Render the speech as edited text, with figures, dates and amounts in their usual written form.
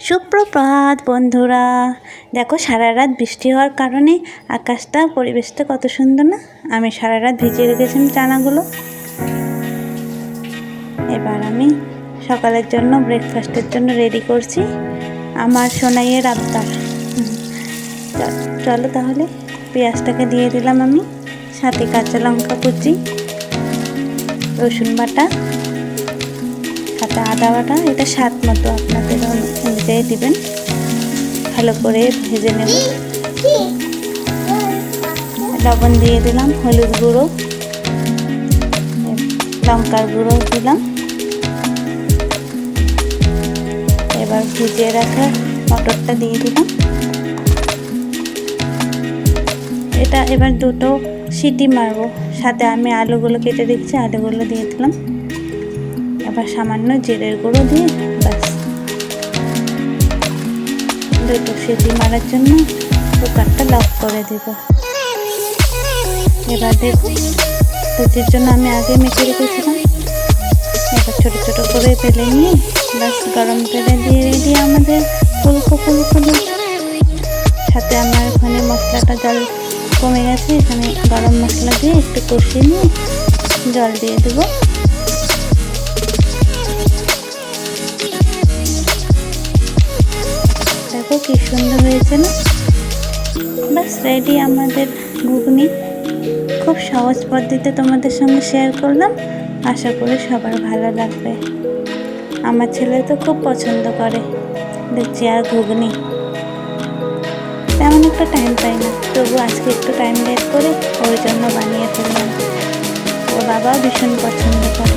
সুপ্রভাত বন্ধুরা, দেখো সারা রাত বৃষ্টি হওয়ার কারণে আকাশটা পরিবেশটা কত সুন্দর না। আমি সারা রাত ভিজিয়ে রেখেছিলাম চানাগুলো। এবার আমি সকালের জন্য ব্রেকফাস্টের জন্য রেডি করছি। আমার সোনাইয়ের আবদার। চলো তাহলে পেঁয়াজটাকে দিয়ে দিলাম আমি, সাথে কাঁচা লঙ্কা কুচি, রসুন বাটা, সাথে আদা বাটা। এটা স্বাদ মতো আপনাদের অনুযায়ী দিবেন। ভালো করে ভেজে নেব। লবণ দিয়ে দিলাম, হলুদ গুঁড়ো, লঙ্কার গুঁড়ো দিলাম। এবার ভিজিয়ে রাখা মটরটা দিয়ে দিলাম। এটা এবার দুটো সিটি মারবো। সাথে আমি আলুগুলো কেটে রেখেছি, আলুগুলো দিয়ে দিলাম। এবার সামান্য জিরের গুঁড়ো দিয়ে ব্যাস দুটো সিটি মারার জন্য কুকারটা লক করে দেব। এবার লুচির জন্য আমি আগে মেখে রেখেছিলাম। এবার ছোটো ছোটো করে পেলে নিয়ে ব্যাস গরম তেলে দিয়ে রেডি আমাদের ফুলকো ফুলকো লুচি। সাথে আমার ওখানে মশলাটা জল কমে গেছে, এখানে গরম মশলা দিয়ে একটু কষিয়ে নিয়ে জল দিয়ে দেবো। দেখো কি সুন্দর হয়েছে না। ব্যাস রেডি আমাদের ঘুগনি। খুব সহজ পদ্ধতিতে তোমাদের সঙ্গে শেয়ার করলাম। আশা করি সবার ভালো লাগবে। আমার ছেলে তো খুব পছন্দ করে লুচি আর ঘুগনি। তেমন একটা টাইম পাই না, তবু আজকে একটু টাইম বের করে ওর জন্য বানিয়ে ফেললাম। ওর বাবা ভীষণ পছন্দ করে।